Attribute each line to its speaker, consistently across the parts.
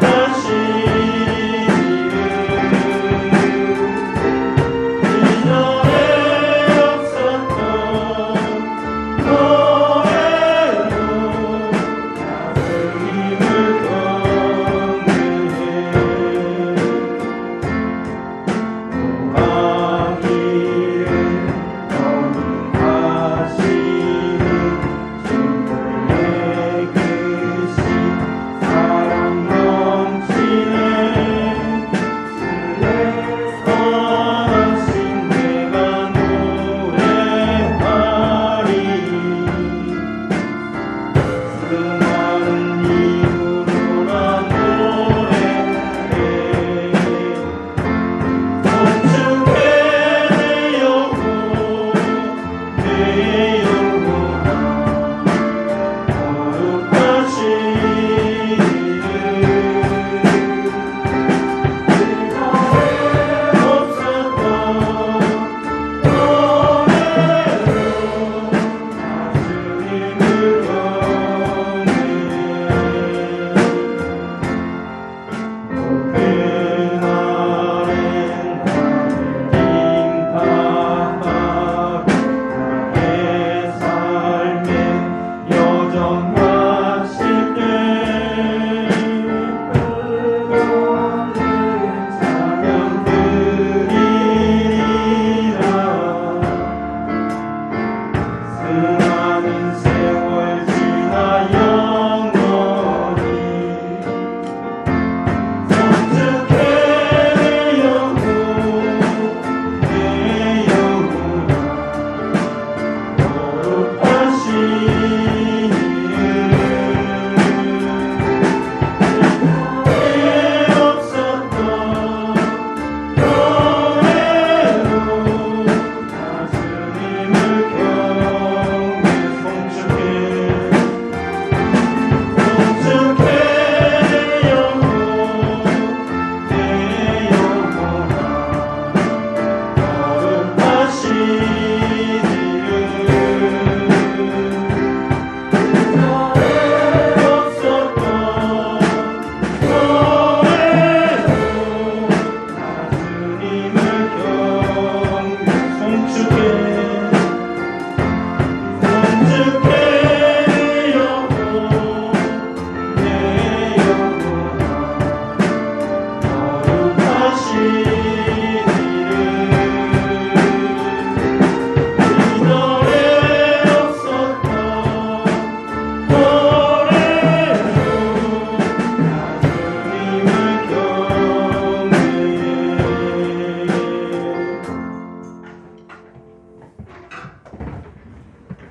Speaker 1: 다시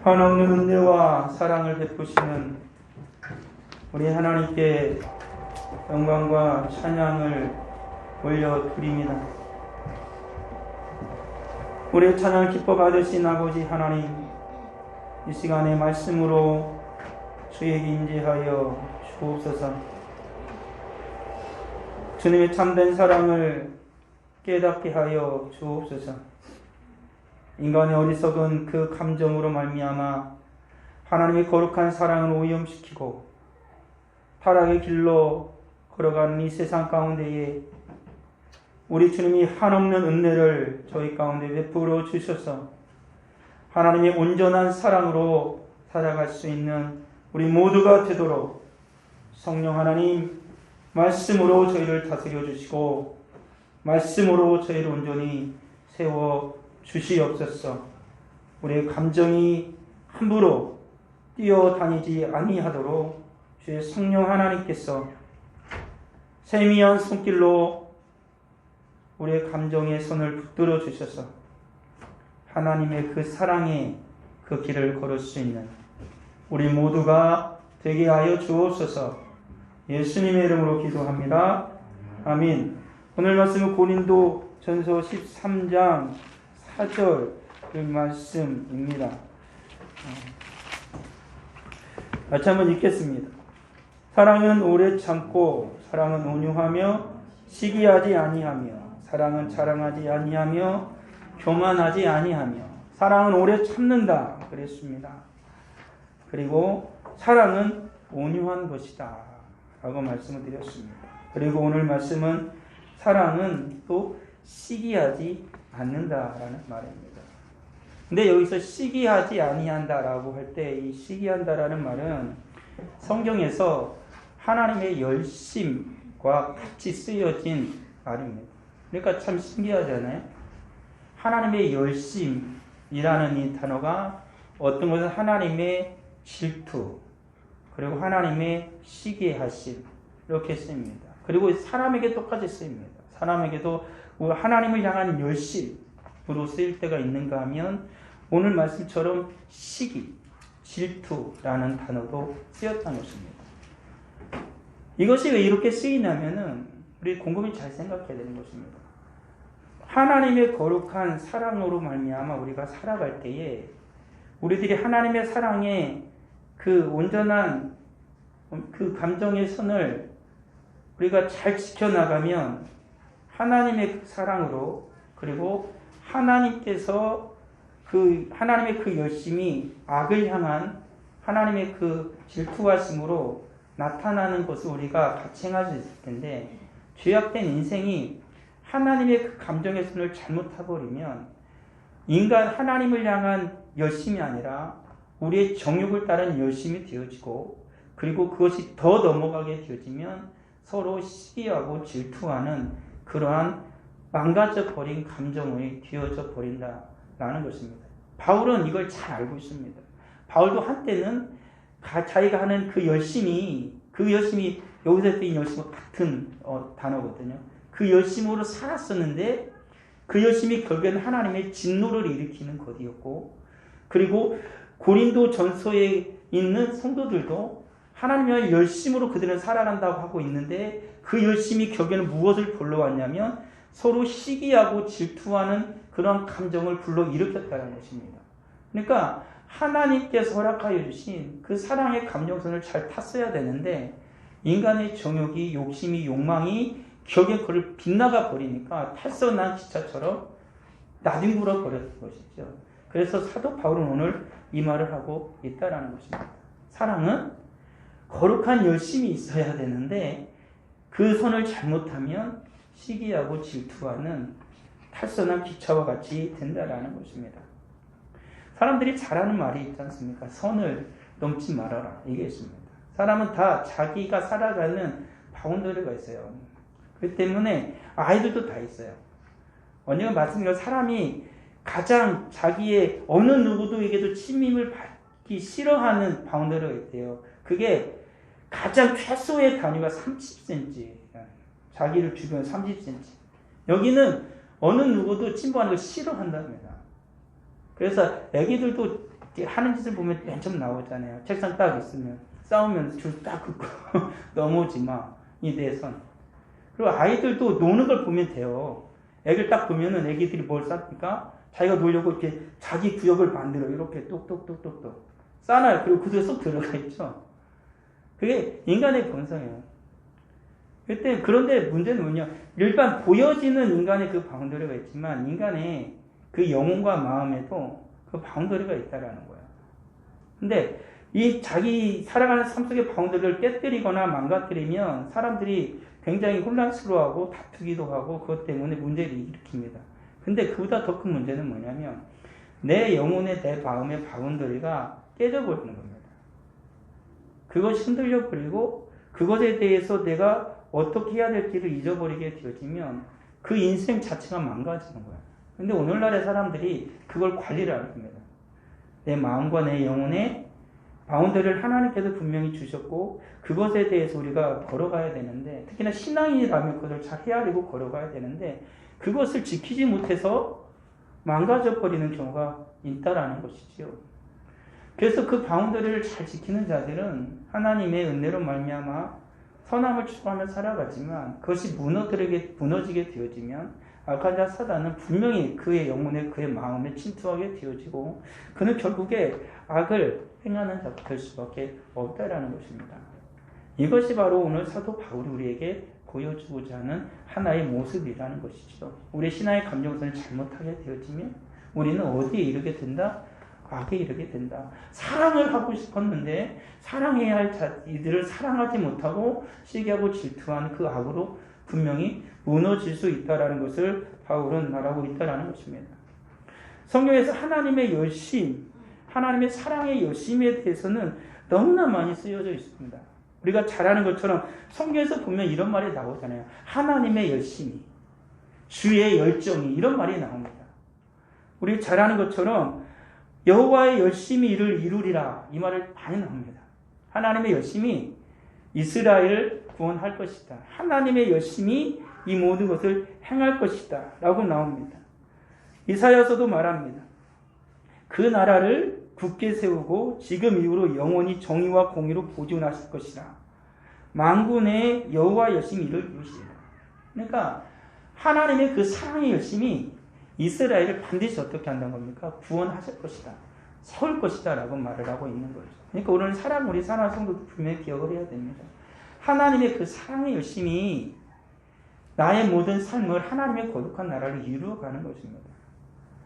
Speaker 1: 한없는 은혜와 사랑을 베푸시는 우리 하나님께 영광과 찬양을 올려드립니다. 우리의 찬양을 기뻐 받으신 아버지 하나님, 이 시간에 말씀으로 주에게 임재하여 주옵소서. 주님의 참된 사랑을 깨닫게 하여 주옵소서. 인간의 어리석은 그 감정으로 말미암아 하나님의 거룩한 사랑을 오염시키고 타락의 길로 걸어가는 이 세상 가운데에 우리 주님이 한없는 은혜를 저희 가운데 베풀어 주셔서 하나님의 온전한 사랑으로 살아갈 수 있는 우리 모두가 되도록 성령 하나님 말씀으로 저희를 다스려 주시고 말씀으로 저희를 온전히 세워 주시옵소서. 우리의 감정이 함부로 뛰어다니지 아니하도록 주의 성령 하나님께서 세미한 손길로 우리의 감정의 손을 붙들어 주셔서 하나님의 그 사랑의 그 길을 걸을 수 있는 우리 모두가 되게 하여 주옵소서. 예수님의 이름으로 기도합니다. 아멘. 오늘 말씀은 고린도전서 13장 4절 그 말씀입니다. 같이 한번 읽겠습니다. 사랑은 오래 참고 사랑은 온유하며 시기하지 아니하며 사랑은 자랑하지 아니하며 교만하지 아니하며 사랑은 오래 참는다 그랬습니다. 그리고 사랑은 온유한 것이다 라고 말씀을 드렸습니다. 그리고 오늘 말씀은 사랑은 또 시기하지 않는다라는 말입니다. 근데 여기서 시기하지 아니한다라고 할 때 이 시기한다라는 말은 성경에서 하나님의 열심과 같이 쓰여진 말입니다. 그러니까 참 신기하잖아요. 하나님의 열심이라는 이 단어가 어떤 것은 하나님의 질투 그리고 하나님의 시기하심 이렇게 쓰입니다. 그리고 사람에게 똑같이 쓰입니다. 사람에게도 하나님을 향한 열심으로 쓰일 때가 있는가 하면 오늘 말씀처럼 시기, 질투라는 단어도 쓰였다는 것입니다. 이것이 왜 이렇게 쓰이냐면은 우리 곰곰이 잘 생각해야 되는 것입니다. 하나님의 거룩한 사랑으로 말미암아 우리가 살아갈 때에 우리들이 하나님의 사랑에 그 온전한 그 감정의 선을 우리가 잘 지켜나가면 하나님의 사랑으로 그리고 하나님께서 하나님의 그 열심이 악을 향한 하나님의 그 질투하심으로 나타나는 것을 우리가 같이 행할 수 있을 텐데 죄악된 인생이 하나님의 그 감정의 선을 잘못 타버리면 인간 하나님을 향한 열심이 아니라 우리의 정욕을 따른 열심이 되어지고 그리고 그것이 더 넘어가게 되어지면 서로 시기하고 질투하는 그러한 망가져 버린 감정이 되어져 버린다라는 것입니다. 바울은 이걸 잘 알고 있습니다. 바울도 한때는 자기가 하는 그 열심이 여기서 쓰인 열심과 같은 단어거든요. 그 열심으로 살았었는데 그 열심이 결국에는 하나님의 진노를 일으키는 것이었고 그리고 고린도 전서에 있는 성도들도 하나님의 열심으로 그들은 살아간다고 하고 있는데 그 열심이 결국에는 무엇을 불러왔냐면 서로 시기하고 질투하는 그런 감정을 불러일으켰다는 것입니다. 그러니까 하나님께서 허락하여 주신 그 사랑의 감정선을 잘 탔어야 되는데 인간의 정욕이 욕심이 욕망이 결국에 그걸 빗나가 버리니까 탈선한 기차처럼 나뒹굴어 버렸던 것이죠. 그래서 사도 바울은 오늘 이 말을 하고 있다는 것입니다. 사랑은 거룩한 열심이 있어야 되는데 그 선을 잘못하면 시기하고 질투하는 탈선한 기차와 같이 된다라는 것입니다. 사람들이 잘하는 말이 있지 않습니까? 선을 넘지 말아라. 이게 있습니다. 사람은 다 자기가 살아가는 바운더리가 있어요. 그렇기 때문에 아이들도 다 있어요. 언젠가 말씀드린 사람이 가장 자기의 어느 누구도에게도 침입을 받기 싫어하는 바운더리가 있대요. 그게 가장 최소의 단위가 30cm. 자기를 주변 30cm. 여기는 어느 누구도 침범하는 걸 싫어한답니다. 그래서 애기들도 하는 짓을 보면 맨 처음 나오잖아요. 책상 딱 있으면 싸우면서 줄 딱 긋고 넘어오지 마. 이 내선. 그리고 아이들도 노는 걸 보면 돼요. 애들 딱 보면은 애기들이 뭘 쌉니까? 자기가 놀려고 이렇게 자기 구역을 만들어. 이렇게 똑똑똑똑똑. 싸놔요. 그리고 그 속에 쏙 들어가 있죠. 그게 인간의 본성이에요. 그런데 문제는 뭐냐. 일반 보여지는 인간의 그 바운더리가 있지만 인간의 그 영혼과 마음에도 그 바운더리가 있다라는 거예요. 근데 이 자기 살아가는 삶 속의 바운더리를 깨뜨리거나 망가뜨리면 사람들이 굉장히 혼란스러워하고 다투기도 하고 그것 때문에 문제를 일으킵니다. 근데 그보다 더 큰 문제는 뭐냐면 내 영혼의 내 마음의 바운더리가 깨져버리는 겁니다. 그것이 흔들려 버리고 그것에 대해서 내가 어떻게 해야 될지를 잊어버리게 되어지면 그 인생 자체가 망가지는 거예요. 근데 오늘날의 사람들이 그걸 관리를 안 합니다. 내 마음과 내 영혼의 바운더리를 하나님께서 분명히 주셨고 그것에 대해서 우리가 걸어가야 되는데 특히나 신앙인이라면 그것을 잘 헤아리고 걸어가야 되는데 그것을 지키지 못해서 망가져 버리는 경우가 있다라는 것이지요. 그래서 그 바운더리를 잘 지키는 자들은 하나님의 은혜로 말미암아 선함을 추구하며 살아가지만 그것이 무너지게 되어지면 악한 자 사단은 분명히 그의 영혼에 그의 마음에 침투하게 되어지고 그는 결국에 악을 행하는 자가 될 수밖에 없다라는 것입니다. 이것이 바로 오늘 사도 바울이 우리에게 보여주고자 하는 하나의 모습이라는 것이죠. 우리 신앙의 감정선을 잘못하게 되어지면 우리는 어디에 이르게 된다? 악에 이르게 된다. 사랑을 하고 싶었는데 사랑해야 할 이들을 사랑하지 못하고 시기하고 질투하는 그 악으로 분명히 무너질 수 있다라는 것을 바울은 말하고 있다라는 것입니다. 성경에서 하나님의 열심, 하나님의 사랑의 열심에 대해서는 너무나 많이 쓰여져 있습니다. 우리가 잘 아는 것처럼 성경에서 보면 이런 말이 나오잖아요. 하나님의 열심이, 주의 열정이 이런 말이 나옵니다. 우리 잘 아는 것처럼 여호와의 열심히 이를 이루리라 이 말을 많이 나옵니다. 하나님의 열심이 이스라엘을 구원할 것이다. 하나님의 열심히 이 모든 것을 행할 것이다 라고 나옵니다. 이사야서도 말합니다. 그 나라를 굳게 세우고 지금 이후로 영원히 정의와 공의로 보존하실 것이라. 만군의 여호와 열심히 이를 이루시리라. 그러니까 하나님의 그 사랑의 열심이 이스라엘을 반드시 어떻게 한다는 겁니까? 구원하실 것이다. 세울 것이다 라고 말을 하고 있는 거죠. 그러니까 오늘 우리 사랑하는 성도도 분명히 기억을 해야 됩니다. 하나님의 그 사랑의 열심이 나의 모든 삶을 하나님의 거룩한 나라를 이루어가는 것입니다.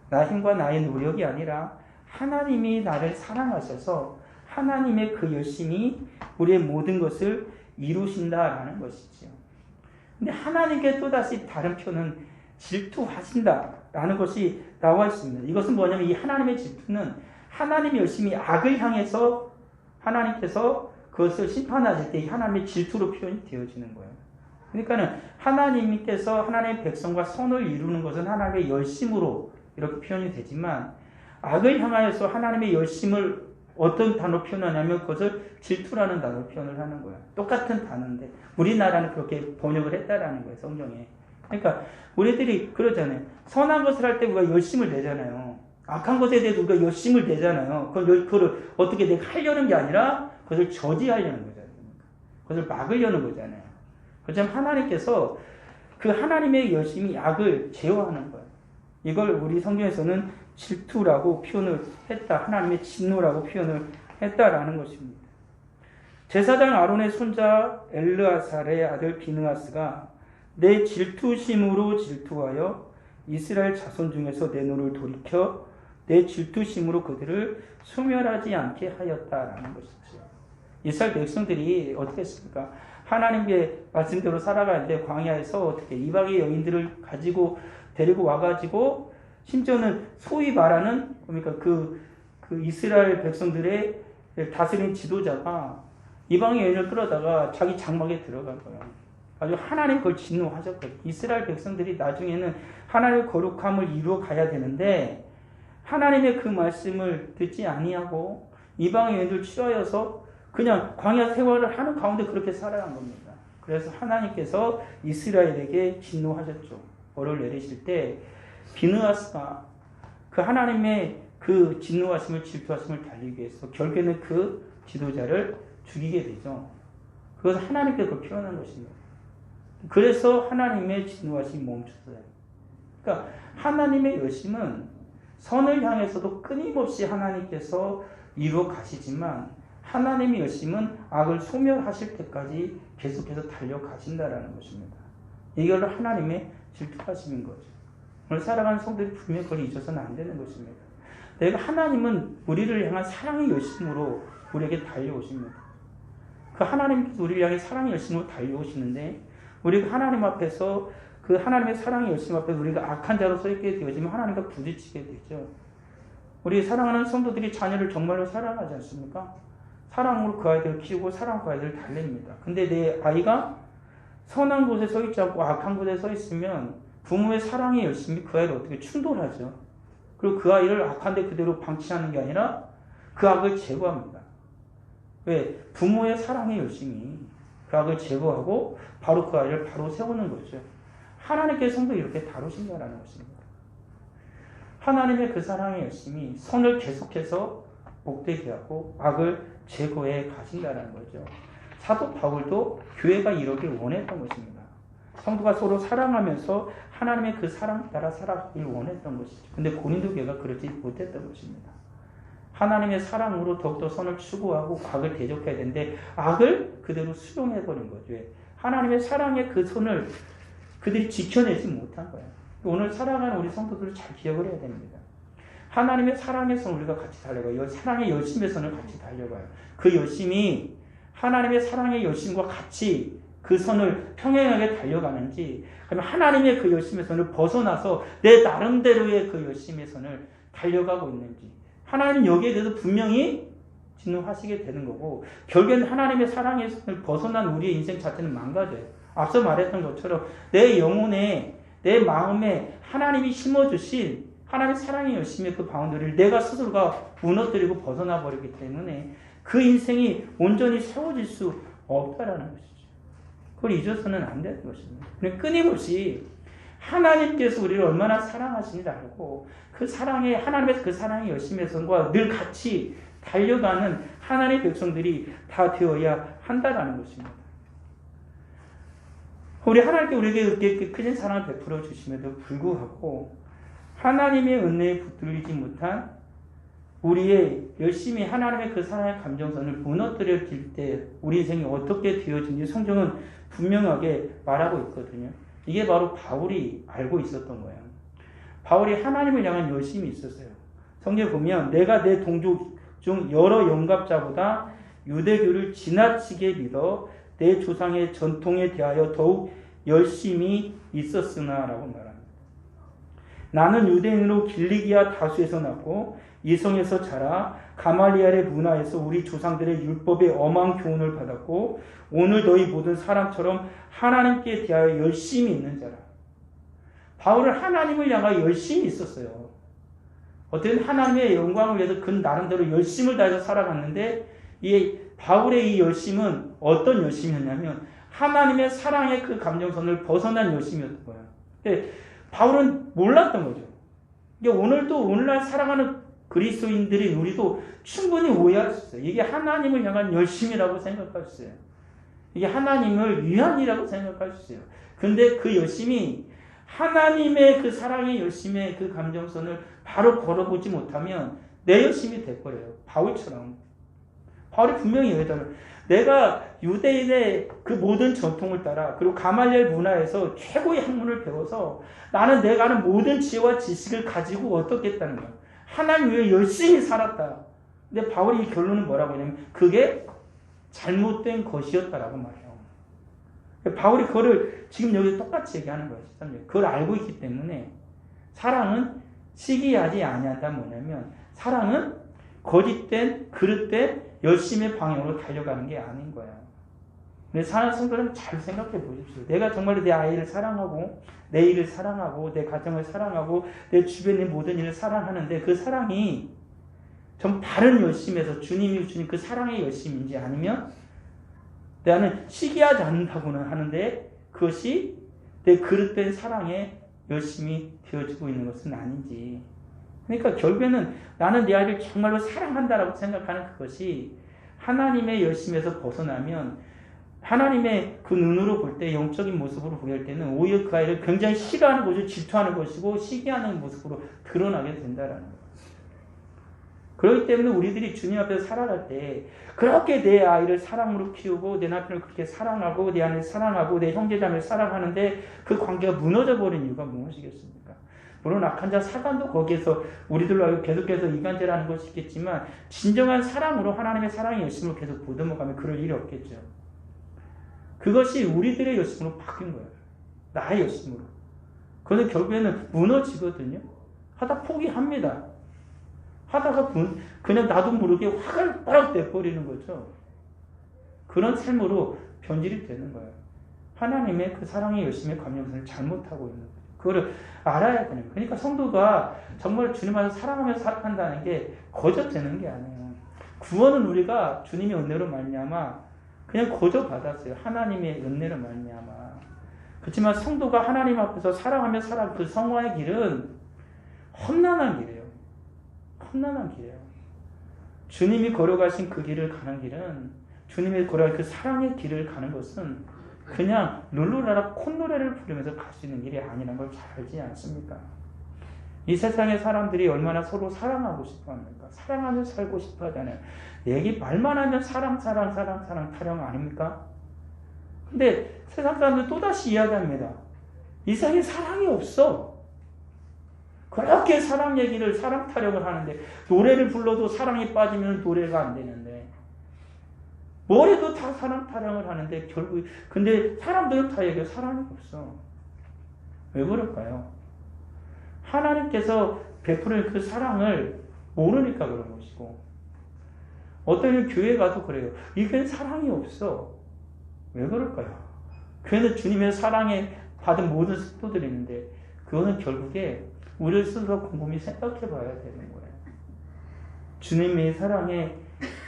Speaker 1: 나 힘과 나의 노력이 아니라 하나님이 나를 사랑하셔서 하나님의 그 열심이 우리의 모든 것을 이루신다라는 것이죠. 근데 하나님께 또다시 다른 표현은 질투하신다라는 것이 나와 있습니다. 이것은 뭐냐면 이 하나님의 질투는 하나님이 열심히 악을 향해서 하나님께서 그것을 심판하실 때 하나님의 질투로 표현이 되어지는 거예요. 그러니까는 하나님께서 하나님의 백성과 선을 이루는 것은 하나님의 열심으로 이렇게 표현이 되지만 악을 향하여서 하나님의 열심을 어떤 단어로 표현하냐면 그것을 질투라는 단어로 표현을 하는 거예요. 똑같은 단어인데 우리나라는 그렇게 번역을 했다라는 거예요. 성경에. 그러니까 우리들이 그러잖아요. 선한 것을 할 때 우리가 열심을 내잖아요. 악한 것에 대해서 우리가 열심을 내잖아요. 그걸 어떻게 내가 하려는 게 아니라 그것을 저지하려는 거잖아요. 그것을 막으려는 거잖아요. 그렇지만 하나님께서 그 하나님의 열심이 악을 제어하는 거예요. 이걸 우리 성경에서는 질투라고 표현을 했다. 하나님의 진노라고 표현을 했다라는 것입니다. 제사장 아론의 손자 엘르아살의 아들 비느하스가 내 질투심으로 질투하여 이스라엘 자손 중에서 내 눈을 돌이켜 내 질투심으로 그들을 소멸하지 않게 하였다라는 것이죠. 이스라엘 백성들이 어떻게 했습니까? 하나님의 말씀대로 살아가는데 광야에서 어떻게 이방의 여인들을 가지고 데리고 와가지고 심지어는 소위 말하는 그러니까 그 이스라엘 백성들의 다스린 지도자가 이방의 여인을 끌어다가 자기 장막에 들어간 거예요. 아주 하나님 그걸 진노하셨거든요. 이스라엘 백성들이 나중에는 하나님의 거룩함을 이루어 가야 되는데 하나님의 그 말씀을 듣지 아니하고 이방의 여인들 취하여서 그냥 광야 생활을 하는 가운데 그렇게 살아간 겁니다. 그래서 하나님께서 이스라엘에게 진노하셨죠. 벌을 내리실 때 비느하스가 그 하나님의 그 진노하심을 질투하심을 달리기 위해서 결국에는 그 지도자를 죽이게 되죠. 그것은 하나님께서 그걸 표현한 것입니다. 그래서 하나님의 진노하심이 멈췄어요. 그러니까 하나님의 열심은 선을 향해서도 끊임없이 하나님께서 이루어 가시지만 하나님의 열심은 악을 소멸하실 때까지 계속해서 달려가신다라는 것입니다. 이걸로 하나님의 질투하심인 거죠. 오늘 살아가는 성도들이 분명히 그걸 잊어서는 안 되는 것입니다. 내가 하나님은 우리를 향한 사랑의 열심으로 우리에게 달려오십니다. 그 하나님께서 우리를 향해 사랑의 열심으로 달려오시는데 우리가 하나님 앞에서 그 하나님의 사랑의 열심 앞에서 우리가 악한 자로 서 있게 되어지면 하나님과 부딪히게 되죠. 우리 사랑하는 성도들이 자녀를 정말로 사랑하지 않습니까? 사랑으로 그 아이들을 키우고 사랑으로 그 아이들을 달랩니다. 근데 내 아이가 선한 곳에 서 있지 않고 악한 곳에 서 있으면 부모의 사랑의 열심이 그 아이를 어떻게 충돌하죠. 그리고 그 아이를 악한 데 그대로 방치하는 게 아니라 그 악을 제거합니다. 왜? 부모의 사랑의 열심이 그 악을 제거하고 바로 그 아이를 바로 세우는 거죠. 하나님께서 성도 이렇게 다루신다는 것입니다. 하나님의 그 사랑의 열심이 선을 계속해서 복되게 하고 악을 제거해 가신다는 거죠. 사도 바울도 교회가 이러길 원했던 것입니다. 성도가 서로 사랑하면서 하나님의 그 사랑 따라 살아가길 원했던 것이죠. 근데 고린도 교회가 그러지 못했던 것입니다. 하나님의 사랑으로 더욱더 선을 추구하고 악을 대적해야 되는데 악을 그대로 수용해버린 거죠. 하나님의 사랑의 그 선을 그들이 지켜내지 못한 거예요. 오늘 살아가는 우리 성도들을 잘 기억을 해야 됩니다. 하나님의 사랑의 선 우리가 같이 달려가요. 사랑의 열심의 선을 같이 달려가요. 그 열심이 하나님의 사랑의 열심과 같이 그 선을 평행하게 달려가는지 아니면 하나님의 그 열심의 선을 벗어나서 내 나름대로의 그 열심의 선을 달려가고 있는지 하나님 여기에 대해서 분명히 진노하시게 되는 거고 결국에는 하나님의 사랑의 선을 벗어난 우리의 인생 자체는 망가져요. 앞서 말했던 것처럼 내 영혼에 내 마음에 하나님이 심어주신 하나님의 사랑의 열심의 그 바운더리를 내가 스스로가 무너뜨리고 벗어나 버리기 때문에 그 인생이 온전히 세워질 수 없다라는 것이죠. 그걸 잊어서는 안 되는 것입니다. 끊임없이 하나님께서 우리를 얼마나 사랑하시는지 알고 그 사랑의 하나님의 그 사랑의 열심의 선과 늘 같이 달려가는 하나님의 백성들이 다 되어야 한다라는 것입니다. 우리 하나님께 우리에게 이렇게 크신 사랑을 베풀어 주심에도 불구하고 하나님의 은혜에 붙들리지 못한 우리의 열심히 하나님의 그 사랑의 감정선을 무너뜨릴 때 우리 인생이 어떻게 되어진지 성경은 분명하게 말하고 있거든요. 이게 바로 바울이 알고 있었던 거예요. 바울이 하나님을 향한 열심이 있었어요. 성경에 보면 내가 내 동족 중 여러 영갑자보다 유대교를 지나치게 믿어 내 조상의 전통에 대하여 더욱 열심히 있었으나 라고 말합니다. 나는 유대인으로 길리기아 다수에서 났고 이성에서 자라 가말리엘의 문화에서 우리 조상들의 율법의 엄한 교훈을 받았고 오늘 너희 모든 사람처럼 하나님께 대하여 열심히 있는 자라. 바울은 하나님을 향하여 열심히 있었어요. 어떤 하나님의 영광을 위해서 그 나름대로 열심을 다해서 살아갔는데 이 바울의 이 열심은 어떤 열심이었냐면 하나님의 사랑의 그 감정선을 벗어난 열심이었던 거예요. 근데 바울은 몰랐던 거죠. 그러니까 오늘도 오늘날 살아가는 그리스도인들인 우리도 충분히 오해할 수 있어요. 이게 하나님을 향한 열심이라고 생각할 수 있어요. 이게 하나님을 위한 일이라고 생각할 수 있어요. 근데 그 열심이 하나님의 그 사랑의 열심의 그 감정선을 바로 걸어보지 못하면 내 열심이 돼버려요. 바울처럼. 바울이 분명히 얘기하잖아요. 내가 유대인의 그 모든 전통을 따라 그리고 가말리엘 문화에서 최고의 학문을 배워서 나는 내가 아는 모든 지혜와 지식을 가지고 어떻게 했다는 거야. 하나님 위해 열심히 살았다. 근데 바울이 이 결론은 뭐라고 하냐면 그게 잘못된 것이었다라고 말해요. 바울이 그거를 지금 여기 똑같이 얘기하는 거예요. 13절. 그걸 알고 있기 때문에 사랑은 시기하지 아니한다 뭐냐면 사랑은 거짓된 그릇된 열심의 방향으로 달려가는 게 아닌 거야. 근데 사랑하는 성도는 잘 생각해 보십시오. 내가 정말로 내 아이를 사랑하고 내 일을 사랑하고 내 가정을 사랑하고 내 주변의 모든 일을 사랑하는데 그 사랑이 좀 다른 열심에서 주님이 주신 그 사랑의 열심인지 아니면 나는 시기하지 않는다고는 하는데 그것이 내 그릇된 사랑의 열심이 되어지고 있는 것은 아닌지 그러니까 결국에는 나는 내 아이를 정말로 사랑한다라고 생각하는 그것이 하나님의 열심에서 벗어나면 하나님의 그 눈으로 볼 때 영적인 모습으로 보일 때는 오히려 그 아이를 굉장히 싫어하는 것이고 질투하는 것이고 시기하는 모습으로 드러나게 된다라는 거예요. 그렇기 때문에 우리들이 주님 앞에서 살아갈 때 그렇게 내 아이를 사랑으로 키우고 내 남편을 그렇게 사랑하고 내 아내를 사랑하고 내 형제자매를 사랑하는데 그 관계가 무너져 버린 이유가 무엇이겠습니까? 물론 악한 자 사단도 거기에서 우리들로 계속해서 이간질하는 것이 있겠지만 진정한 사랑으로 하나님의 사랑의 열심을 계속 보듬어가면 그럴 일이 없겠죠. 그것이 우리들의 열심으로 바뀐 거예요. 나의 열심으로. 그것은 결국에는 무너지거든요. 하다 포기합니다. 하다가 그냥 나도 모르게 화가 빡 내버리는 거죠. 그런 삶으로 변질이 되는 거예요. 하나님의 그 사랑의 열심의 감정선을 잘못하고 있는 거예요. 그거를 알아야 되는 거예요. 그러니까 성도가 정말 주님 안에서 사랑하며 살아간다는 게 거저 되는 게 아니에요. 구원은 우리가 주님의 은혜로 말미암아 그냥 거저 받았어요. 하나님의 은혜로 말미암아. 그렇지만 성도가 하나님 앞에서 사랑하며 살아가는 그 성화의 길은 험난한 길이에요. 험난한 길이에요. 주님이 걸어가신 그 길을 가는 길은 주님이 걸어가신 그 사랑의 길을 가는 것은 그냥 룰루라라 콧노래를 부르면서 갈 수 있는 길이 아니라는 걸 잘 알지 않습니까? 이 세상의 사람들이 얼마나 서로 사랑하고 싶어 합니까? 사랑하며 살고 싶어 하잖아요. 얘기 말만 하면 사랑 타령 아닙니까? 근데 세상 사람들 또다시 이야기합니다. 이 세상에 사랑이 없어. 그렇게 사랑 얘기를, 사랑 타령을 하는데 노래를 불러도 사랑에 빠지면 노래가 안 되는데 뭘 해도 다 사랑 타령을 하는데 결국 근데 사람들은 다 얘기해요. 사랑이 없어. 왜 그럴까요? 하나님께서 베푸는 그 사랑을 모르니까 그런 것이고 어떤 교회 가도 그래요. 이 교회는 사랑이 없어. 왜 그럴까요? 교회는 주님의 사랑에 받은 모든 식도들이 있는데 그거는 결국에 우리를 스스로 곰곰이 생각해 봐야 되는 거예요. 주님의 사랑에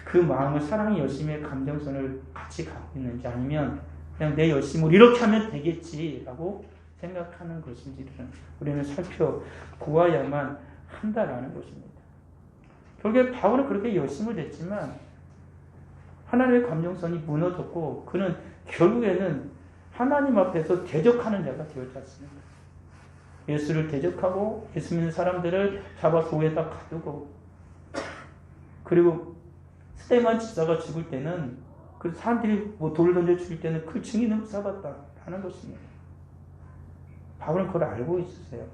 Speaker 1: 그 마음을 사랑의 열심의 감정선을 같이 갖고 있는지 아니면 그냥 내 열심으로 이렇게 하면 되겠지라고 생각하는 것인지를 우리는 살펴보아야만 한다라는 것입니다. 결국에 바울은 그렇게 열심을 냈지만 하나님의 감정선이 무너졌고 그는 결국에는 하나님 앞에서 대적하는 자가 되었지 않습니까? 예수를 대적하고 예수 믿는 사람들을 잡아 교회에다 가두고 그리고 스테반 집사가 죽을 때는 그 사람들이 뭐 돌을 던져 죽일 때는 그 증인을 잡았다 하는 것입니다. 바울은 그걸 알고 있었어요.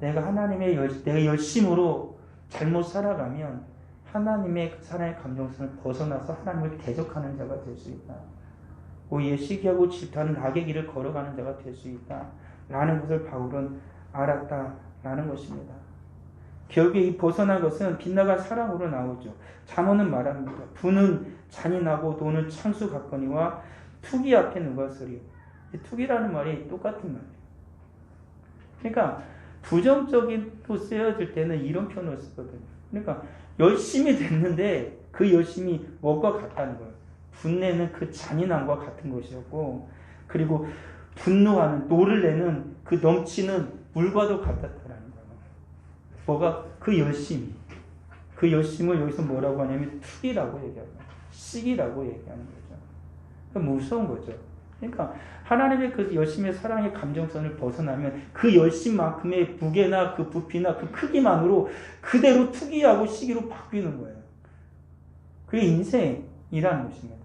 Speaker 1: 내가 하나님의 내 열심으로 잘못 살아가면 하나님의 그 사랑의 감정선을 벗어나서 하나님을 대적하는 자가 될 수 있다. 오히려 시기하고 질투하는 악의 길을 걸어가는 자가 될 수 있다. 라는 것을 바울은 알았다라는 것입니다. 결국에 이 벗어난 것은 빗나간 사랑으로 나오죠. 잠언은 말합니다. 부는 잔인하고 돈은 창수 같거니와 투기 앞에 누가 서리요. 투기라는 말이 똑같은 말이에요. 그러니까 부정적으로 쓰여질 때는 이런 표현을 쓰거든요. 그러니까 열심히 됐는데 그 열심이 뭐가 같다는 거예요. 분내는 그 잔인함과 같은 것이었고 그리고 분노하는 노를 내는 그 넘치는 물과도 같았다는 거예요. 뭐가 그 열심이 그 열심을 여기서 뭐라고 하냐면 투기라고 얘기하고 시기라고 얘기하는 거죠. 그러니까 무서운 거죠. 그러니까 하나님의 그 열심의 사랑의 감정선을 벗어나면 그 열심만큼의 무게나 그 부피나 그 크기만으로 그대로 투기하고 시기로 바뀌는 거예요. 그게 인생이라는 것입니다.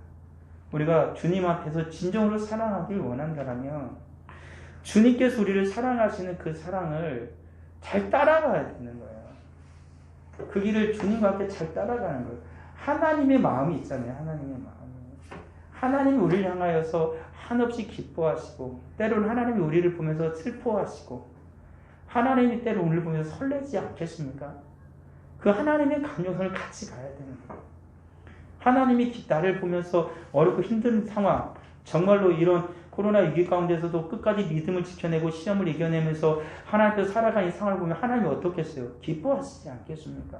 Speaker 1: 우리가 주님 앞에서 진정으로 사랑하길 원한다면 주님께서 우리를 사랑하시는 그 사랑을 잘 따라가야 되는 거예요. 그 길을 주님과 함께 잘 따라가는 거예요. 하나님의 마음이 있잖아요. 하나님의 마음이. 하나님이 우리를 향하여서 한없이 기뻐하시고 때로는 하나님이 우리를 보면서 슬퍼하시고 하나님이 때로 우리를 보면서 설레지 않겠습니까? 그 하나님의 감정선을 같이 가야 되는 거예요. 하나님이 나를 보면서 어렵고 힘든 상황 정말로 이런 코로나 위기 가운데서도 끝까지 믿음을 지켜내고 시험을 이겨내면서 하나님께서 살아가는 이 상황을 보면 하나님이 어떻겠어요? 기뻐하시지 않겠습니까?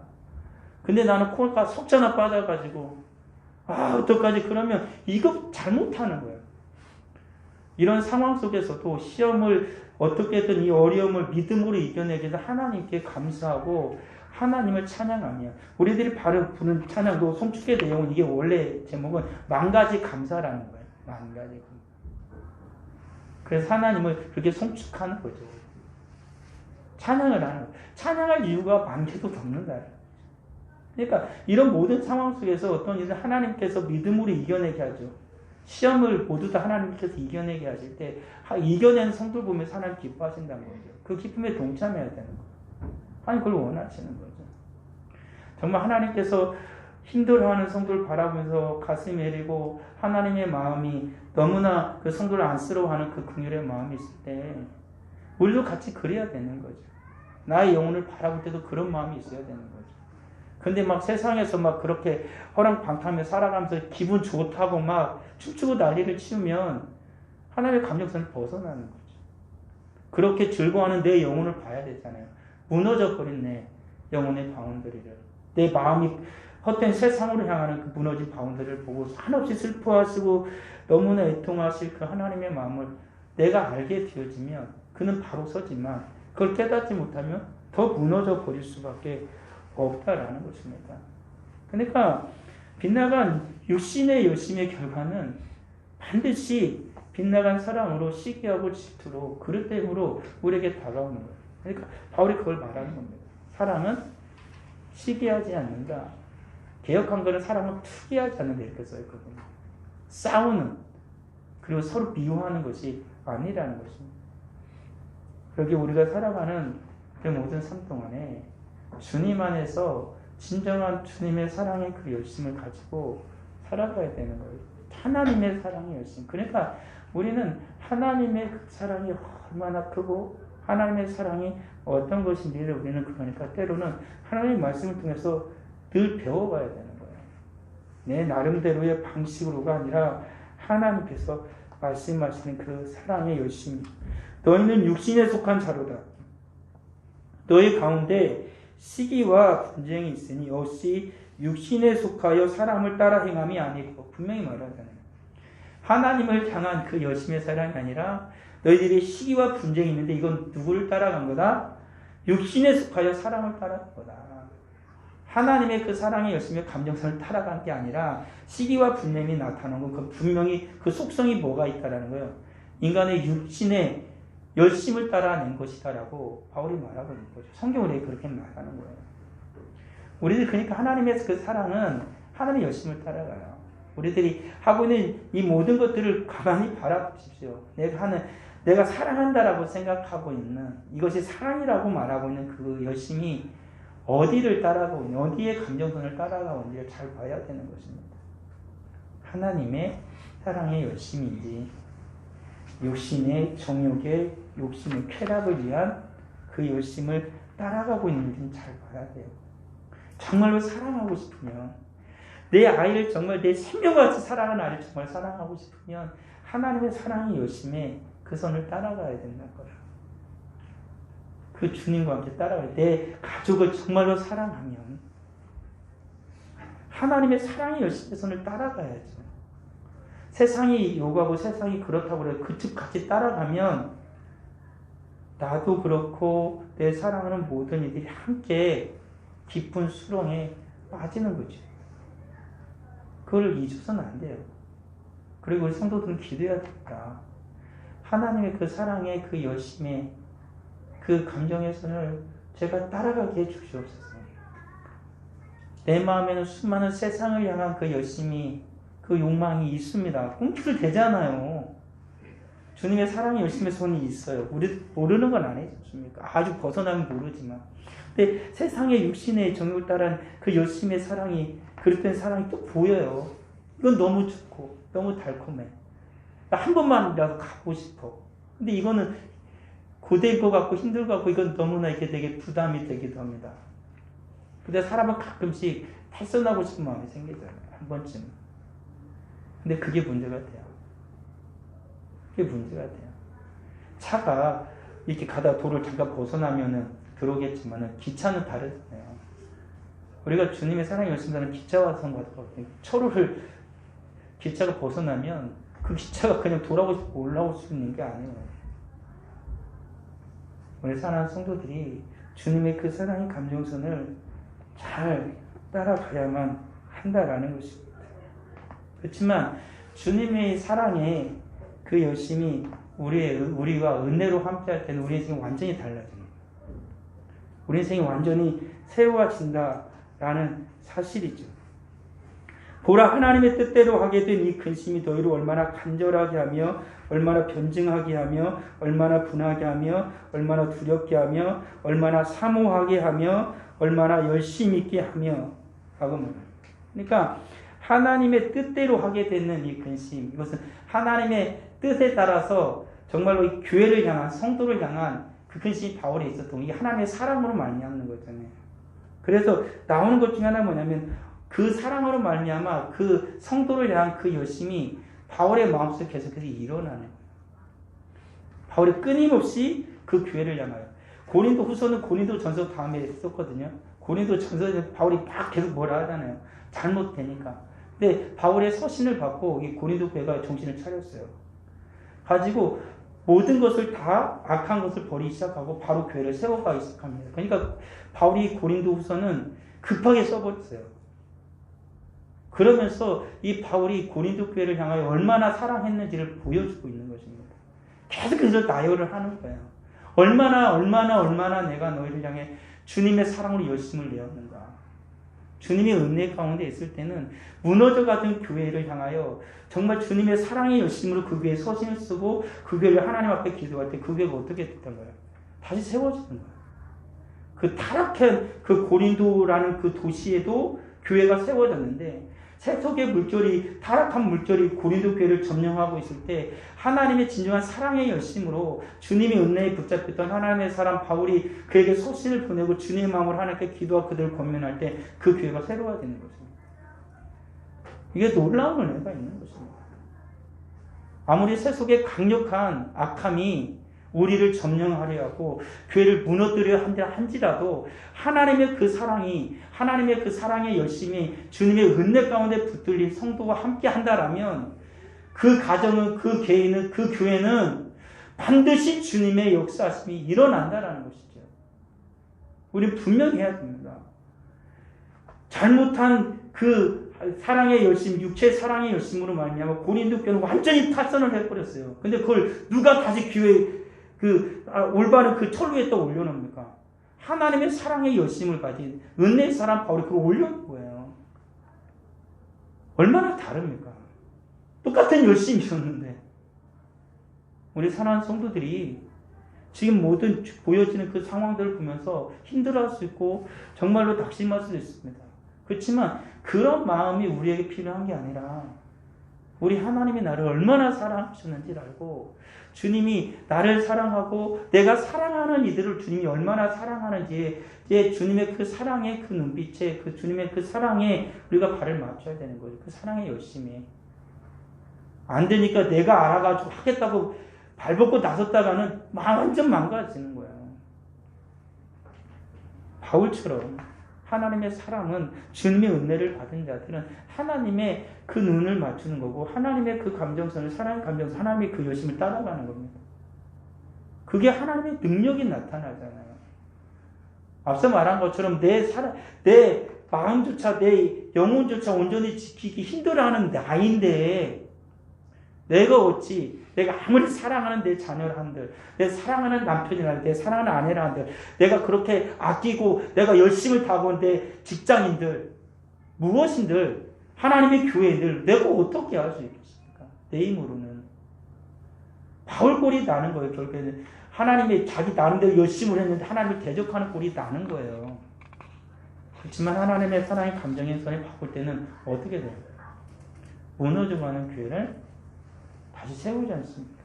Speaker 1: 근데 나는 코로나가 속잖아 빠져가지고 어떡하지? 그러면 이거 잘못하는 거예요. 이런 상황 속에서도 시험을 어떻게든 이 어려움을 믿음으로 이겨내기 위해서 하나님께 감사하고 하나님을 찬양하며 우리들이 바로 부르는 찬양도 송축의 내용은 이게 원래 제목은 만 가지 감사라는 거예요. 만 가지 감사. 그래서 하나님을 그렇게 송축하는 거죠. 찬양을 하는 거예요. 찬양할 이유가 만 개도 없는다. 그러니까 이런 모든 상황 속에서 어떤 일을 하나님께서 믿음으로 이겨내게 하죠. 시험을 모두 다 하나님께서 이겨내게 하실 때 이겨낸 성도를 보면서 하나님 기뻐하신다는 거죠. 그 기쁨에 동참해야 되는 거예요. 하나님 그걸 원하시는 거죠. 정말 하나님께서 힘들어하는 성도를 바라보면서 가슴이 내리고 하나님의 마음이 너무나 그 성도를 안쓰러워하는 그 긍휼의 마음이 있을 때 우리도 같이 그래야 되는 거죠. 나의 영혼을 바라볼 때도 그런 마음이 있어야 되는 거죠. 근데 막 세상에서 막 그렇게 허랑방탕하며 살아가면서 기분 좋다고 막 춤추고 난리를 치우면 하나님의 감정선을 벗어나는 거죠. 그렇게 즐거워하는 내 영혼을 봐야 되잖아요. 무너져버린 내 영혼의 바운더리를, 내 마음이 헛된 세상으로 향하는 그 무너진 바운더리를 보고 한없이 슬퍼하시고 너무나 애통하실 그 하나님의 마음을 내가 알게 되어지면 그는 바로 서지만 그걸 깨닫지 못하면 더 무너져 버릴 수밖에 없다라는 것입니다. 그러니까 빗나간 육신의 열심의 결과는 반드시 빗나간 사랑으로 시기하고 질투로 그릇됨으로 우리에게 다가오는 거예요. 그러니까 바울이 그걸 말하는 겁니다. 사랑은 시기하지 않는다. 개혁한 거는 사랑은 투기하지 않는다 이렇게 써있거든요. 싸우는 그리고 서로 미워하는 것이 아니라는 것입니다. 여기 우리가 살아가는 그 모든 삶 동안에 주님 안에서 진정한 주님의 사랑의 그 열심을 가지고 살아가야 되는 거예요. 하나님의 사랑의 열심. 그러니까 우리는 하나님의 그 사랑이 얼마나 크고 하나님의 사랑이 어떤 것인지를 우리는 그러니까 때로는 하나님의 말씀을 통해서 늘 배워가야 되는 거예요. 내 나름대로의 방식으로가 아니라 하나님께서 말씀하시는 그 사랑의 열심. 너희는 육신에 속한 자로다. 너희 가운데 시기와 분쟁이 있으니 역시 육신에 속하여 사람을 따라 행함이 아니고 분명히 말하잖아요. 하나님을 향한 그 열심의 사랑이 아니라 너희들이 시기와 분쟁이 있는데 이건 누구를 따라간 거다? 육신에 속하여 사람을 따라간 거다. 하나님의 그 사랑의 열심의 감정선을 따라간 게 아니라 시기와 분쟁이 나타나는 건 그 분명히 그 속성이 뭐가 있다라는 거예요. 인간의 육신의 열심을 따라낸 것이다라고 바울이 말하고 있는 거죠. 성경으로 그렇게 말하는 거예요. 우리들 그러니까 하나님의 그 사랑은 하나님의 열심을 따라가요. 우리들이 하고 있는 이 모든 것들을 가만히 바라보십시오. 내가 사랑한다라고 생각하고 있는 이것이 사랑이라고 말하고 있는 그 열심이 어디를 따라가고 있는지, 어디의 감정선을 따라가고 있는지를 잘 봐야 되는 것입니다. 하나님의 사랑의 열심인지 육신의 정욕의 욕심의 쾌락을 위한 그 열심을 따라가고 있는지는 잘 봐야 돼요. 정말로 사랑하고 싶으면 내 아이를 정말 내 생명같이 사랑하는 아이를 정말 사랑하고 싶으면 하나님의 사랑의 열심에 그 선을 따라가야 된다는 거예요. 그 주님과 함께 따라가야 돼. 내 가족을 정말로 사랑하면 하나님의 사랑의 열심의 선을 따라가야죠. 세상이 요구하고 세상이 그렇다고 그래 그쪽 같이 따라가면 나도 그렇고 내 사랑하는 모든 이들이 함께 깊은 수렁에 빠지는 거죠. 그걸 잊어서는 안 돼요. 그리고 우리 성도들은 기도해야 됩니다. 하나님의 그 사랑의 그 열심의 그 감정의 선을 제가 따라가게 해주시옵소서. 내 마음에는 수많은 세상을 향한 그 열심이 그 욕망이 있습니다. 꿈틀 되잖아요. 주님의 사랑의 열심의 손이 있어요. 우리 모르는 건 아니겠습니까? 아주 벗어나면 모르지만. 근데 세상의 육신의 정욕을 따른 그 열심의 사랑이 그릇된 사랑이 또 보여요. 이건 너무 좋고 너무 달콤해. 나 한 번만이라도 가고 싶어. 근데 이거는 고될 것 같고 힘들 것 같고 이건 너무나 이렇게 되게 부담이 되기도 합니다. 근데 사람은 가끔씩 탈선하고 싶은 마음이 생기잖아요. 한 번쯤. 근데 그게 문제가 돼요. 그게 문제가 돼요. 차가 이렇게 가다 도를 잠깐 벗어나면은 들어오겠지만은 기차는 다르잖아요. 우리가 주님의 사랑이 열심히 사는 기차와 상관없거든요. 철로를 기차가 벗어나면 그 기차가 그냥 돌아오고 올라올 수 있는 게 아니에요. 우리 사랑하는 성도들이 주님의 그 사랑의 감정선을 잘 따라가야만 한다라는 것입니다. 그렇지만 주님의 사랑에 그 열심이 우리와 은혜로 함께할 때는 우리 인생이 완전히 달라집니다. 우리 인생이 완전히 새로워진다라는 사실이죠. 보라, 하나님의 뜻대로 하게 된 이 근심이 너희를 얼마나 간절하게 하며 얼마나 변증하게 하며 얼마나 분하게 하며 얼마나 두렵게 하며 얼마나 사모하게 하며 얼마나 열심 있게 하며 하고 말합니다. 그러니까 하나님의 뜻대로 하게 되는 이 근심, 이것은 하나님의 뜻에 따라서 정말로 이 교회를 향한, 성도를 향한 그 근심이 바울에 있었던 이게 하나님의 사랑으로 말미암는 거잖아요. 그래서 나오는 것 중에 하나는 뭐냐면 그 사랑으로 말미암아 그 성도를 향한 그 열심이 바울의 마음속에 계속해서 일어나는 거예요. 바울이 끊임없이 그 교회를 향하여. 고린도 후서는 고린도 전서 다음에 썼거든요. 고린도 전서에 바울이 막 계속 뭐라 하잖아요. 잘못되니까. 근데 바울의 서신을 받고 이 고린도 교회가 정신을 차렸어요. 가지고 모든 것을 다 악한 것을 버리기 시작하고 바로 교회를 세워가기 시작합니다. 그러니까 바울이 고린도 후서는 급하게 써버렸어요. 그러면서 이 바울이 고린도 교회를 향하여 얼마나 사랑했는지를 보여주고 있는 것입니다. 계속해서 나열을 하는 거예요. 얼마나 내가 너희를 향해 주님의 사랑으로 열심을 내었는가. 주님의 은혜 가운데 있을 때는 무너져가던 교회를 향하여 정말 주님의 사랑의 열심으로 그 교회에 서신을 쓰고 그 교회를 하나님 앞에 기도할 때 그 교회가 어떻게 됐던 거예요? 다시 세워지는 거예요. 그 타락한 그 고린도라는 그 도시에도 교회가 세워졌는데 세속의 물결이, 타락한 물결이 고린도 교회를 점령하고 있을 때 하나님의 진정한 사랑의 열심으로 주님의 은혜에 붙잡혔던 하나님의 사람 바울이 그에게 서신을 보내고 주님의 마음으로 하나님께 기도와 그들을 권면할 때 그 교회가 새로워지는 것입니다. 이게 놀라운 은혜가 있는 것입니다. 아무리 세속의 강력한 악함이 우리를 점령하려 하고 교회를 무너뜨려 한지라도 하나님의 그 사랑의 열심이 주님의 은혜 가운데 붙들린 성도와 함께 한다라면 그 가정은, 그 개인은, 그 교회는 반드시 주님의 역사하심이 일어난다라는 것이죠. 우리는 분명히 해야 됩니다. 잘못한 그 사랑의 열심, 육체의 사랑의 열심으로 말미암아 고린도 교회는 완전히 타선을 해버렸어요. 근데 그걸 누가 다시 교회 올바른 그 철로에 또 올려놓습니까? 하나님의 사랑의 열심을 가진 은혜의 사람 바울이 그걸 올려놓은 거예요. 얼마나 다릅니까? 똑같은 열심이었는데 우리 사랑하는 성도들이 지금 모든 보여지는 그 상황들을 보면서 힘들어할 수 있고 정말로 낙심할 수도 있습니다. 그렇지만 그런 마음이 우리에게 필요한 게 아니라 우리 하나님이 나를 얼마나 사랑하셨는지를 알고 주님이 나를 사랑하고 내가 사랑하는 이들을 주님이 얼마나 사랑하는지 주님의 그 사랑의 그 눈빛에 그 주님의 그 사랑에 우리가 발을 맞춰야 되는 거예요. 그 사랑의 열심히. 안 되니까 내가 알아가지고 하겠다고 발벗고 나섰다가는 완전 망가지는 거예요. 바울처럼 하나님의 사랑은 주님의 은혜를 받은 자들은 하나님의 그 눈을 맞추는 거고 하나님의 그 감정선을 사랑의 감정선 하나님의 그 열심을 따라가는 겁니다. 그게 하나님의 능력이 나타나잖아요. 앞서 말한 것처럼 내 마음조차 내 영혼조차 온전히 지키기 힘들어하는 나인데 내가 어찌 내가 아무리 사랑하는 내 자녀를 한들, 내 사랑하는 남편이라 내 사랑하는 아내라 한들, 내가 그렇게 아끼고 내가 열심을 다하고 내 직장인들, 무엇인들, 하나님의 교회들, 내가 어떻게 할 수 있겠습니까? 내 힘으로는. 바울 꼴이 나는 거예요, 결국에는. 하나님의 자기 나름대로 열심을 했는데 하나님을 대적하는 꼴이 나는 거예요. 그렇지만 하나님의 사랑의 감정의 선에 바꿀 때는 어떻게 돼요? 무너져가는 교회를 다시 세우지 않습니까?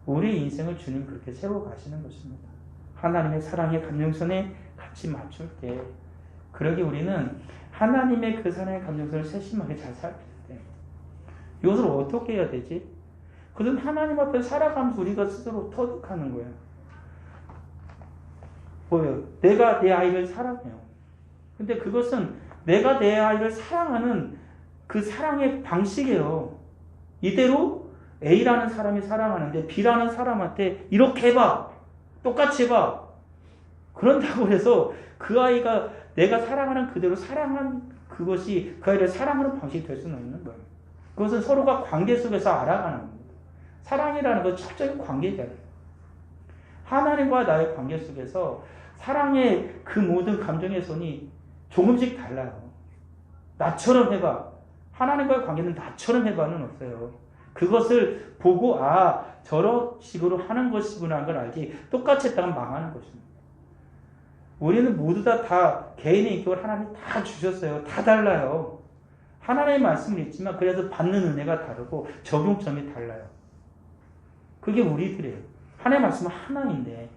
Speaker 1: 우리 인생을 주님 그렇게 세워가시는 것입니다. 하나님의 사랑의 감정선에 같이 맞출 때 그러기 우리는 하나님의 그 사랑의 감정선을 세심하게 잘 살펴야 돼요. 이것을 어떻게 해야 되지? 그건 하나님 앞에 살아가면서 우리가 스스로 터득하는 거예요. 뭐예요? 내가 내 아이를 사랑해요. 근데 그것은 내가 내 아이를 사랑하는 그 사랑의 방식이에요. 이대로 A라는 사람이 사랑하는데 B라는 사람한테 이렇게 해봐. 똑같이 해봐. 그런다고 해서 그 아이가 내가 사랑하는 그대로 사랑한 그것이 그 아이를 사랑하는 방식이 될 수는 없는 거예요. 그것은 서로가 관계 속에서 알아가는 겁니다. 사랑이라는 건 철저히 관계가 돼요. 하나님과 나의 관계 속에서 사랑의 그 모든 감정의 선이 조금씩 달라요. 나처럼 해봐. 하나님과의 관계는 나처럼 해봐는 없어요. 그것을 보고 저런 식으로 하는 것이구나 하는 걸 알지 똑같이 했다가 망하는 것입니다. 우리는 모두 다 개인의 인격을 하나님이 다 주셨어요. 다 달라요. 하나님의 말씀은 있지만 그래서 받는 은혜가 다르고 적용점이 달라요. 그게 우리들이에요. 하나님의 말씀은 하나인데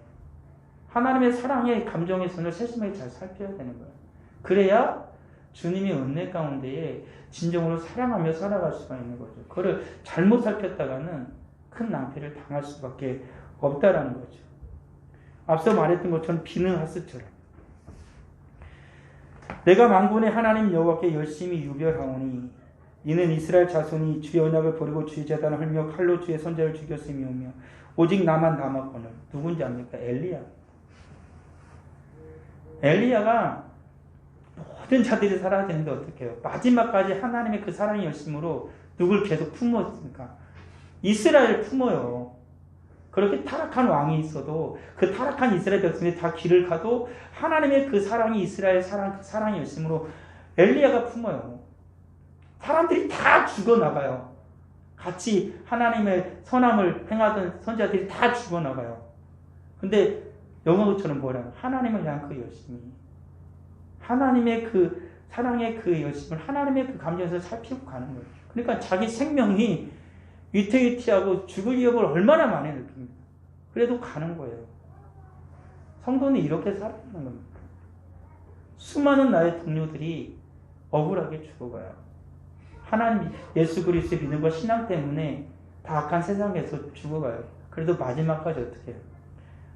Speaker 1: 하나님의 사랑의 감정의 선을 세심하게 잘 살펴야 되는 거예요. 그래야 주님의 은혜 가운데에 진정으로 사랑하며 살아갈 수가 있는 거죠. 그거를 잘못 살폈다가는 큰 낭패를 당할 수밖에 없다라는 거죠. 앞서 말했던 것처럼 비느하스처럼 내가 만군의 하나님 여호와께 열심히 유별하오니 이는 이스라엘 자손이 주의 언약을 버리고 주의 제단을 헐며 칼로 주의 선자를 죽였음이오며 오직 나만 남았거늘. 누군지 압니까? 엘리야가 모든 자들이 사라지는데 어떻게 해요? 마지막까지 하나님의 그 사랑의 열심으로 누굴 계속 품었습니까? 이스라엘을 품어요. 그렇게 타락한 왕이 있어도 그 타락한 이스라엘 백성이 다 길을 가도 하나님의 그 사랑이 이스라엘 그 사랑의 열심으로 엘리야가 품어요. 사람들이 다 죽어나가요. 같이 하나님의 선함을 행하던 선지자들이 다 죽어나가요. 근데 영어처럼 뭐라고? 하나님을 향한 그 열심이 하나님의 그 사랑의 그 열심을 하나님의 그 감정에서 살피고 가는 거예요. 그러니까 자기 생명이 위태위태하고 죽을 위협을 얼마나 많이 느낍니다. 그래도 가는 거예요. 성도는 이렇게 살아가는 겁니다. 수많은 나의 동료들이 억울하게 죽어가요. 하나님 예수 그리스도 믿는 것 신앙 때문에 다 악한 세상에서 죽어가요. 그래도 마지막까지 어떻게 해요?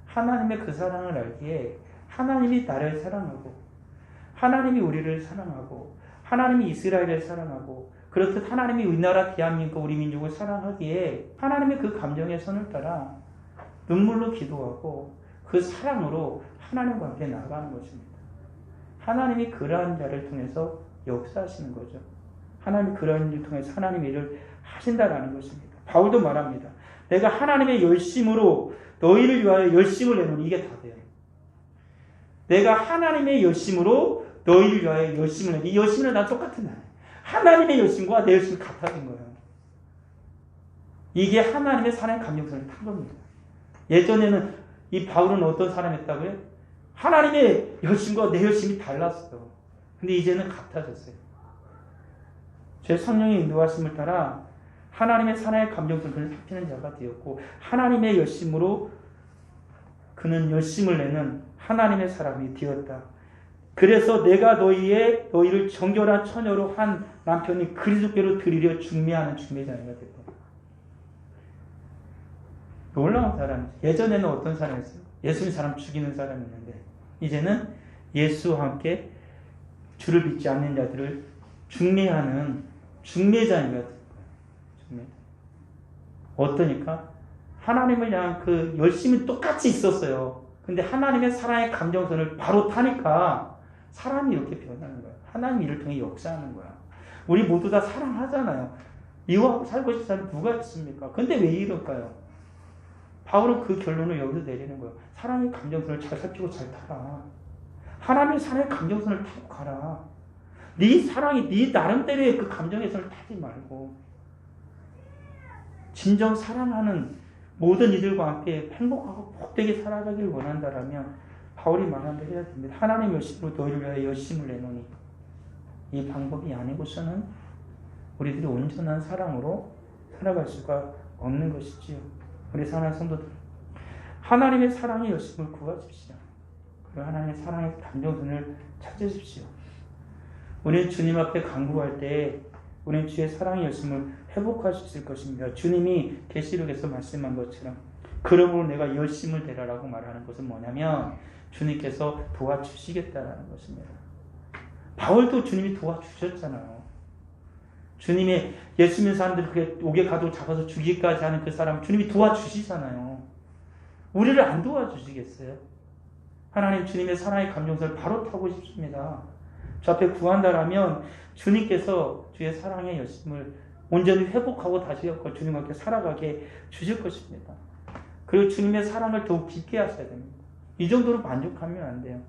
Speaker 1: 하나님의 그 사랑을 알기에 하나님이 나를 사랑하고 하나님이 우리를 사랑하고 하나님이 이스라엘을 사랑하고 그렇듯 하나님이 우리나라 대한민국 우리 민족을 사랑하기에 하나님의 그 감정의 선을 따라 눈물로 기도하고 그 사랑으로 하나님과 함께 나아가는 것입니다. 하나님이 그러한 자를 통해서 역사하시는 거죠. 하나님이 그러한 일을 통해서 하나님의 일을 하신다라는 것입니다. 바울도 말합니다. 내가 하나님의 열심으로 너희를 위하여 열심을 내노니 이게 다 돼요. 내가 하나님의 열심으로 너희를 위하여 열심을 내노니 이 열심은 다 똑같은 거예요. 하나님의 열심과 내 열심이 같아진 거예요. 이게 하나님의 사랑의 감정선을 탄 겁니다. 예전에는 이 바울은 어떤 사람이었다고요? 하나님의 열심과 내 열심이 달랐어요. 근데 이제는 같아졌어요. 제 성령의 인도하심을 따라 하나님의 사랑의 감정선을 살피는 자가 되었고 하나님의 열심으로 그는 열심을 내는 하나님의 사람이 되었다. 그래서 내가 너희를 정결한 처녀로 한 남편이 그리스도께로 드리려 중매하는 중매자가 됐다. 놀라운 사람이죠. 예전에는 어떤 사람이었어요? 예수님 사람 죽이는 사람이었는데 이제는 예수와 함께 주를 믿지 않는 자들을 중매하는 중매자가 됐다. 어떠니까? 하나님을 향한 그 열심이 똑같이 있었어요. 근데 하나님의 사랑의 감정선을 바로 타니까 사람이 이렇게 변하는 거야. 하나님이 이를 통해 역사하는 거야. 우리 모두 다 사랑하잖아요. 이와 살고 싶은 사람 누가 있습니까? 근데 왜 이럴까요? 바울은 그 결론을 여기서 내리는 거예요. 사랑의 감정선을 잘 살피고 잘 타라. 하나님의 사랑의 감정선을 타고 가라. 네 사랑이 네 나름대로의 그 감정의 선을 타지 말고 진정 사랑하는 모든 이들과 함께 행복하고 복되게 살아가길 원한다라면 바울이 말한 대로 해야 됩니다. 하나님 열심으로 너희를 위하여 열심을 내노니 이 방법이 아니고서는 우리들이 온전한 사랑으로 살아갈 수가 없는 것이지요. 우리 사랑하는 성도들 하나님의 사랑의 열심을 구하십시오. 그리고 하나님의 사랑의 감정선을 찾으십시오. 우리는 주님 앞에 간구할 때 우리는 주의 사랑의 열심을 회복할 수 있을 것입니다. 주님이 계시록에서 말씀한 것처럼 그러므로 내가 열심을 내라라고 말하는 것은 뭐냐면 주님께서 도와주시겠다라는 것입니다. 바울도 주님이 도와주셨잖아요. 주님의 예수 믿는 사람들 그게 옥에 가도 잡아서 죽이기까지 하는 그 사람 주님이 도와주시잖아요. 우리를 안 도와주시겠어요? 하나님 주님의 사랑의 감정선을 바로 타고 싶습니다. 저 앞에 구한다라면 주님께서 주의 사랑의 열심을 온전히 회복하고 다시 주님과 함께 살아가게 주실 것입니다. 그리고 주님의 사랑을 더욱 깊게 하셔야 됩니다. 이 정도로 만족하면 안 돼요.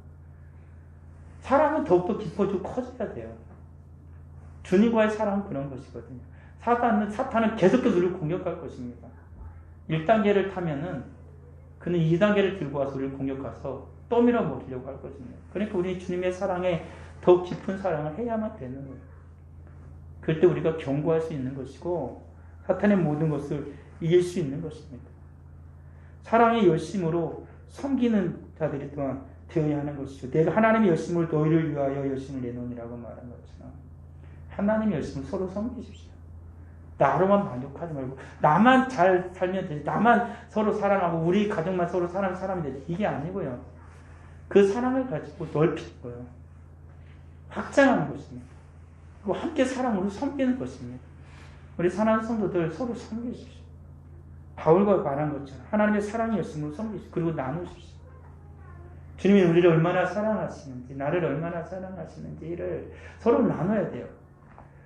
Speaker 1: 사랑은 더욱더 깊어지고 커져야 돼요. 주님과의 사랑은 그런 것이거든요. 사탄은 계속해서 우리를 공격할 것입니다. 1단계를 타면은 그는 2단계를 들고 와서 우리를 공격해서 또 밀어버리려고 할 것입니다. 그러니까 우리 주님의 사랑에 더욱 깊은 사랑을 해야만 되는 거예요. 그때 우리가 견고할 수 있는 것이고 사탄의 모든 것을 이길 수 있는 것입니다. 사랑의 열심으로 섬기는 자들이 또한 되어야 하는 것이죠. 내가 하나님의 열심을 너희를 위하여 열심을 내놓으라고 말한 것처럼 하나님의 열심을 서로 섬기십시오. 나로만 만족하지 말고 나만 잘 살면 되지, 나만 서로 사랑하고 우리 가족만 서로 사랑하는 사람이 되지, 이게 아니고요. 그 사랑을 가지고 넓히는 거예요. 확장하는 것입니다. 그리고 함께 사랑으로 섬기는 것입니다. 우리 사랑하는 성도들 서로 섬기십시오. 바울과 말한 것처럼 하나님의 사랑의 열심으로 섬기십시오. 그리고 나누십시오. 주님이 우리를 얼마나 사랑하시는지, 나를 얼마나 사랑하시는지를 서로 나눠야 돼요.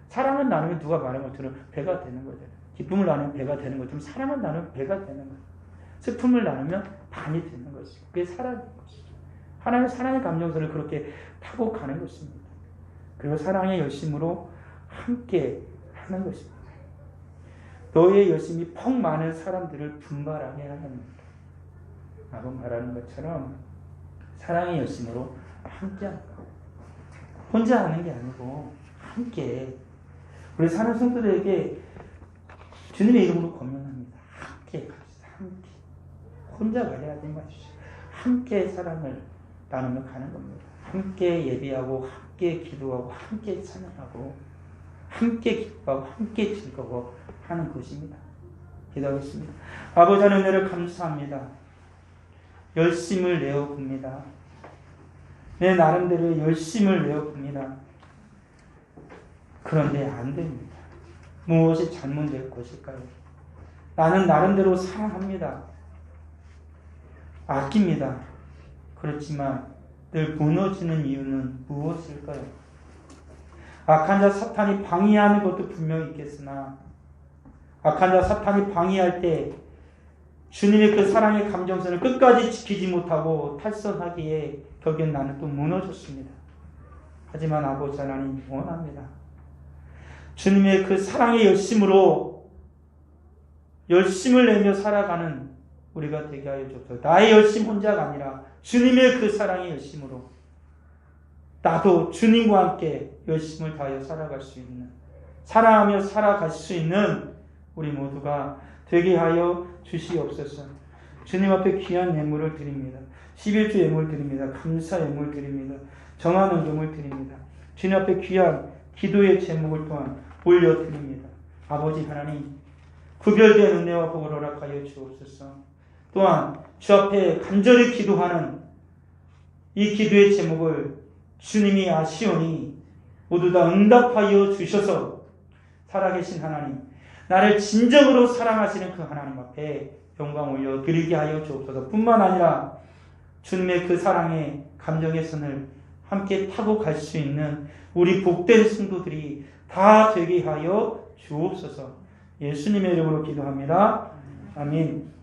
Speaker 1: 사랑을 나누면 누가 말한 것처럼 배가 되는 거죠. 기쁨을 나누면 배가 되는 것처럼 사랑을 나누면 배가 되는 거죠. 슬픔을 나누면 반이 되는 것이고 그게 사랑인 것이죠. 하나님의 사랑의 감정선을 그렇게 타고 가는 것입니다. 그리고 사랑의 열심으로 함께 하는 것입니다. 너의 열심이 퍽 많은 사람들을 분발하게 하는 라고 말하는 것처럼 사랑의 열심으로 함께 하는 것. 혼자 하는 게 아니고 함께. 우리 사는 성도들에게 주님의 이름으로 권면합니다. 함께 갑시다. 함께. 혼자가 해야 되는 것이죠. 함께 사랑을 나누며 가는 겁니다. 함께 예배하고 함께 기도하고 함께 찬양하고 함께 기뻐하고 함께 즐거워 하는 것입니다. 기도하겠습니다. 아버지 하나님 은혜를 감사합니다. 열심을 내어 봅니다. 내 나름대로 열심을 내어 봅니다. 그런데 안 됩니다. 무엇이 잘못될 것일까요? 나는 나름대로 사랑합니다. 아낍니다. 그렇지만 늘 무너지는 이유는 무엇일까요? 악한 자 사탄이 방해하는 것도 분명히 있겠으나 악한 자 사탄이 방해할 때 주님의 그 사랑의 감정선을 끝까지 지키지 못하고 탈선하기에 결국엔 나는 또 무너졌습니다. 하지만 아버지 하나님 원합니다. 주님의 그 사랑의 열심으로 열심을 내며 살아가는 우리가 되게 하여 주옵소서. 나의 열심 혼자가 아니라 주님의 그 사랑의 열심으로 나도 주님과 함께 열심을 다하여 살아갈 수 있는, 사랑하며 살아갈 수 있는 우리 모두가 되게 하여 주시옵소서. 주님 앞에 귀한 예물을 드립니다. 11주 예물 드립니다. 감사 예물 드립니다. 정한 은금을 드립니다. 주님 앞에 귀한 기도의 제목을 또한 올려드립니다. 아버지 하나님, 구별된 은혜와 복을 허락하여 주옵소서. 또한 주 앞에 간절히 기도하는 이 기도의 제목을 주님이 아시오니 모두 다 응답하여 주셔서 살아계신 하나님, 나를 진정으로 사랑하시는 그 하나님 앞에 영광 올려드리게 하여 주옵소서. 뿐만 아니라 주님의 그 사랑의 감정의 선을 함께 타고 갈 수 있는 우리 복된 성도들이 다 되게 하여 주옵소서. 예수님의 이름으로 기도합니다. 아멘.